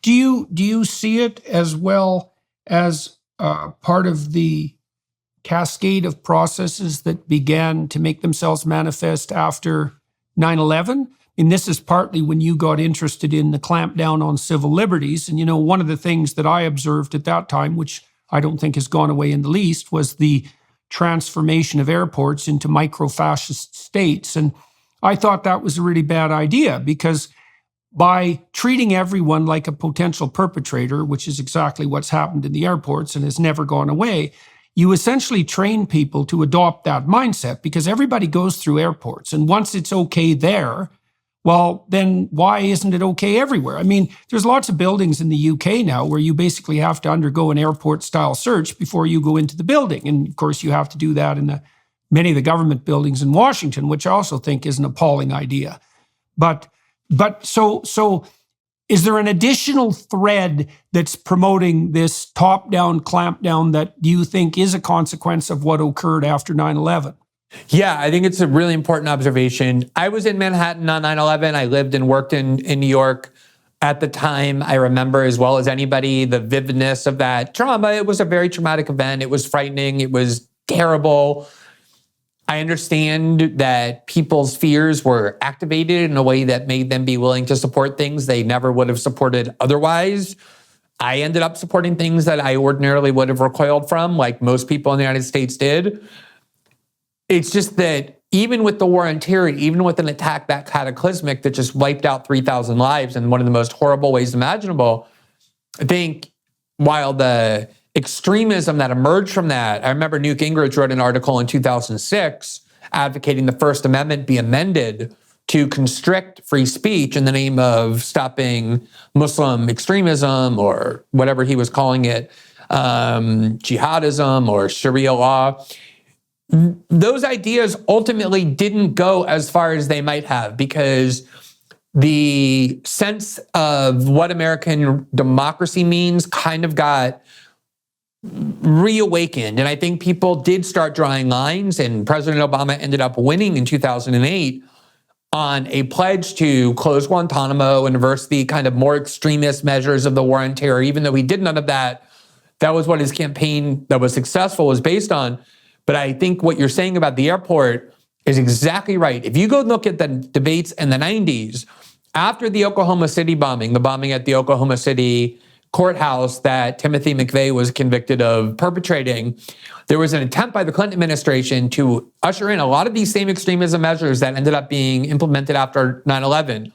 Do you see it as well as part of the cascade of processes that began to make themselves manifest after 9/11? And this is partly when you got interested in the clampdown on civil liberties. And, one of the things that I observed at that time, which I don't think has gone away in the least, was the transformation of airports into micro-fascist states. And I thought that was a really bad idea, because by treating everyone like a potential perpetrator, which is exactly what's happened in the airports and has never gone away, you essentially train people to adopt that mindset, because everybody goes through airports. And once it's okay there, well, then why isn't it okay everywhere? I mean, there's lots of buildings in the UK now where you basically have to undergo an airport-style search before you go into the building. And of course, you have to do that in many of the government buildings in Washington, which I also think is an appalling idea. But so is there an additional thread that's promoting this top-down clampdown that you think is a consequence of what occurred after 9/11? Yeah, I think it's a really important observation. I was in Manhattan on 9/11. I lived and worked in New York at the time. I remember as well as anybody the vividness of that trauma. It was a very traumatic event. It was frightening. It was terrible. I understand that people's fears were activated in a way that made them be willing to support things they never would have supported otherwise. I ended up supporting things that I ordinarily would have recoiled from, like most people in the United States did. It's just that even with the war on terror, even with an attack that cataclysmic that just wiped out 3,000 lives in one of the most horrible ways imaginable, I think while the extremism that emerged from that, I remember Newt Gingrich wrote an article in 2006 advocating the First Amendment be amended to constrict free speech in the name of stopping Muslim extremism, or whatever he was calling it, jihadism or Sharia law. Those ideas ultimately didn't go as far as they might have, because the sense of what American democracy means kind of got reawakened. And I think people did start drawing lines, and President Obama ended up winning in 2008 on a pledge to close Guantanamo and reverse the kind of more extremist measures of the war on terror. Even though he did none of that, that was what his campaign that was successful was based on. But I think what you're saying about the airport is exactly right. If you go look at the debates in the 90s, after the Oklahoma City bombing, the bombing at the Oklahoma City courthouse that Timothy McVeigh was convicted of perpetrating, there was an attempt by the Clinton administration to usher in a lot of these same extremism measures that ended up being implemented after 9/11.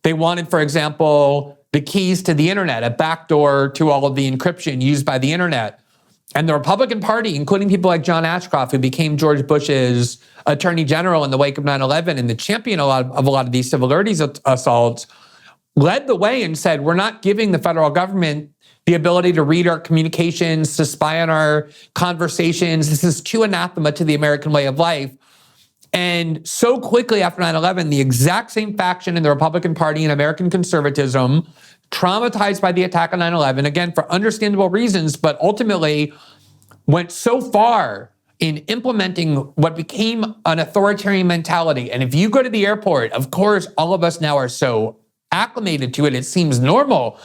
They wanted, for example, the keys to the internet, a backdoor to all of the encryption used by the internet. And the Republican Party, including people like John Ashcroft, who became George Bush's attorney general in the wake of 9/11 and the champion of a lot of these civil liberties assaults, led the way and said, we're not giving the federal government the ability to read our communications, to spy on our conversations. This is too anathema to the American way of life. And so quickly after 9/11, the exact same faction in the Republican Party and American conservatism, traumatized by the attack on 9/11, again, for understandable reasons, but ultimately went so far in implementing what became an authoritarian mentality. And if you go to the airport, of course, all of us now are so acclimated to it, it seems normal.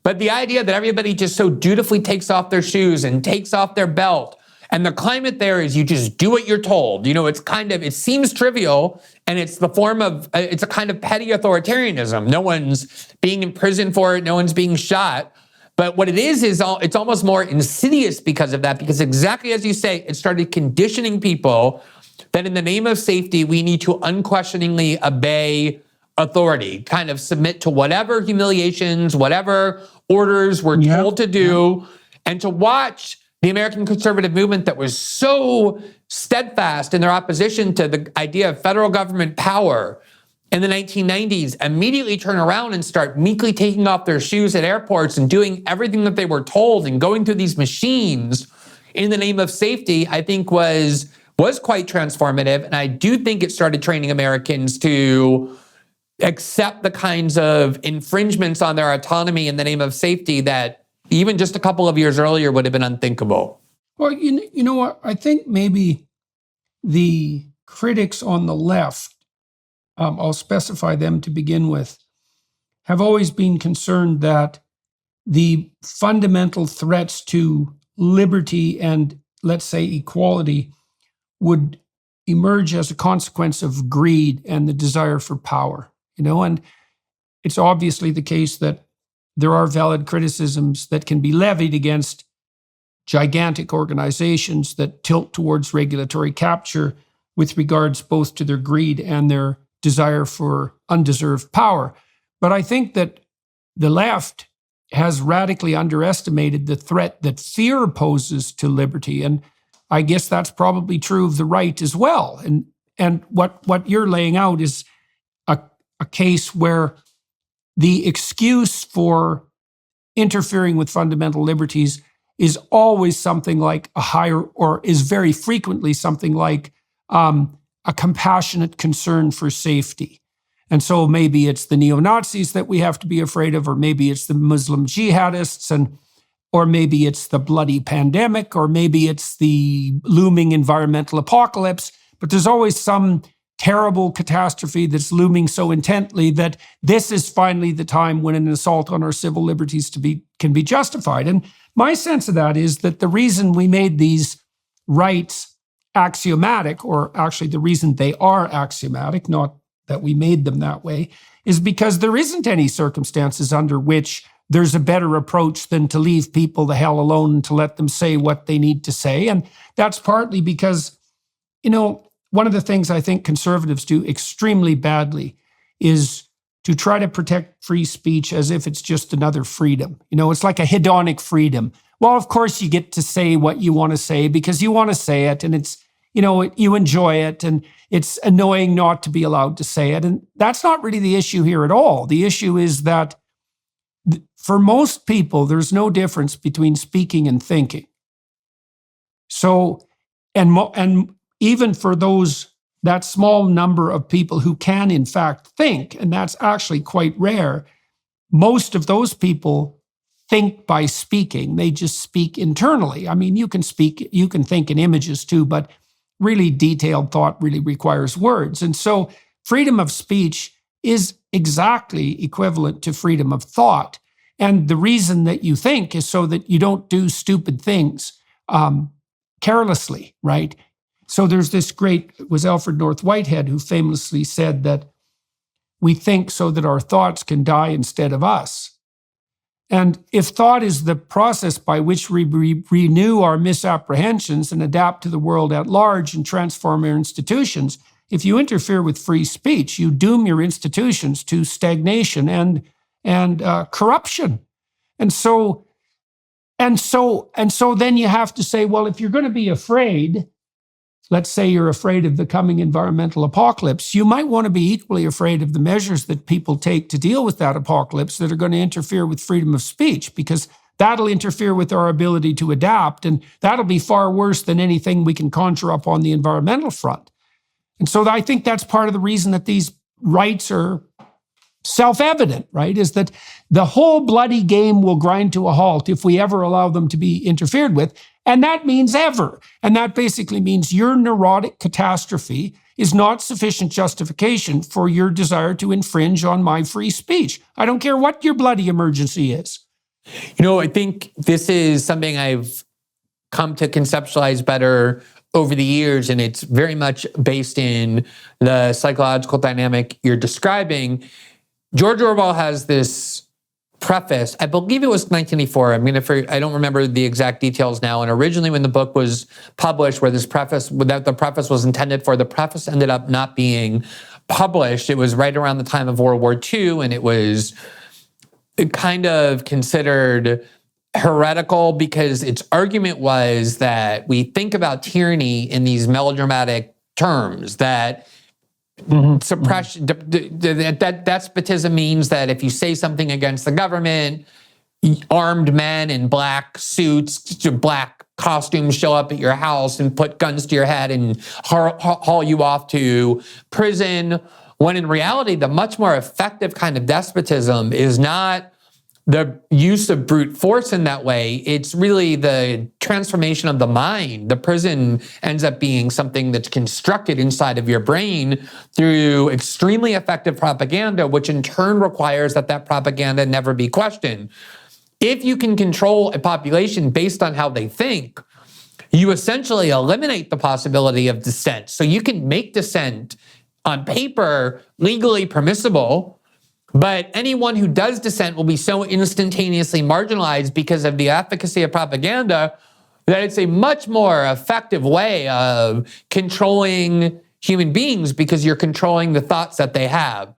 But the idea that everybody just so dutifully takes off their shoes and takes off their belt, and the climate there is you just do what you're told. It seems trivial, and it's the form of, it's a kind of petty authoritarianism. No one's being imprisoned for it. No one's being shot. But what it is it's almost more insidious because of that, because exactly as you say, it started conditioning people that in the name of safety, we need to unquestioningly obey authority, kind of submit to whatever humiliations, whatever orders we're told to do, and to watch the American conservative movement that was so steadfast in their opposition to the idea of federal government power in the 1990s immediately turn around and start meekly taking off their shoes at airports and doing everything that they were told and going through these machines in the name of safety, I think was quite transformative. And I do think it started training Americans to accept the kinds of infringements on their autonomy in the name of safety that even just a couple of years earlier would have been unthinkable. Well, you know what? I think maybe the critics on the left, I'll specify them to begin with, have always been concerned that the fundamental threats to liberty and, let's say, equality would emerge as a consequence of greed and the desire for power, and it's obviously the case that there are valid criticisms that can be levied against gigantic organizations that tilt towards regulatory capture with regards both to their greed and their desire for undeserved power. But I think that the left has radically underestimated the threat that fear poses to liberty. And I guess that's probably true of the right as well. And what you're laying out is a case where the excuse for interfering with fundamental liberties is always something like a higher, or is very frequently something like a compassionate concern for safety. And so maybe it's the neo-Nazis that we have to be afraid of, or maybe it's the Muslim jihadists, or maybe it's the bloody pandemic, or maybe it's the looming environmental apocalypse. But there's always some terrible catastrophe that's looming so intently that this is finally the time when an assault on our civil liberties can be justified. And my sense of that is that the reason we made these rights axiomatic, or actually the reason they are axiomatic, not that we made them that way, is because there isn't any circumstances under which there's a better approach than to leave people the hell alone and to let them say what they need to say. And that's partly because, one of the things I think conservatives do extremely badly is to try to protect free speech as if it's just another freedom. It's like a hedonic freedom. Well, of course you get to say what you want to say because you want to say it, and it's, you enjoy it, and it's annoying not to be allowed to say it. And that's not really the issue here at all. The issue is that for most people, there's no difference between speaking and thinking. So, and even for that small number of people who can in fact think, and that's actually quite rare, most of those people think by speaking. They just speak internally. I mean, you can think in images too, but really detailed thought really requires words. And so freedom of speech is exactly equivalent to freedom of thought. And the reason that you think is so that you don't do stupid things carelessly, right? So there's this it was Alfred North Whitehead who famously said that we think so that our thoughts can die instead of us. And if thought is the process by which we renew our misapprehensions and adapt to the world at large and transform our institutions, if you interfere with free speech, you doom your institutions to stagnation and corruption. And so then you have to say, well, if you're going to be afraid, let's say you're afraid of the coming environmental apocalypse, you might want to be equally afraid of the measures that people take to deal with that apocalypse that are going to interfere with freedom of speech, because that'll interfere with our ability to adapt, and that'll be far worse than anything we can conjure up on the environmental front. And so I think that's part of the reason that these rights are self-evident, right? Is that the whole bloody game will grind to a halt if we ever allow them to be interfered with. And that means ever. And that basically means your neurotic catastrophe is not sufficient justification for your desire to infringe on my free speech. I don't care what your bloody emergency is. I think this is something I've come to conceptualize better over the years, and it's very much based in the psychological dynamic you're describing. George Orwell has this preface, I believe it was 1984. I don't remember the exact details now. And originally when the book was published, where the preface was intended for, the preface ended up not being published. It was right around the time of World War II, and it was kind of considered heretical because its argument was that we think about tyranny in these melodramatic terms, that suppression, that despotism means that if you say something against the government, armed men in black suits, black costumes show up at your house and put guns to your head and haul you off to prison, when in reality, the much more effective kind of despotism is not the use of brute force in that way. It's really the transformation of the mind. The prison ends up being something that's constructed inside of your brain through extremely effective propaganda, which in turn requires that propaganda never be questioned. If you can control a population based on how they think, you essentially eliminate the possibility of dissent. So you can make dissent on paper legally permissible, but anyone who does dissent will be so instantaneously marginalized because of the efficacy of propaganda that it's a much more effective way of controlling human beings because you're controlling the thoughts that they have.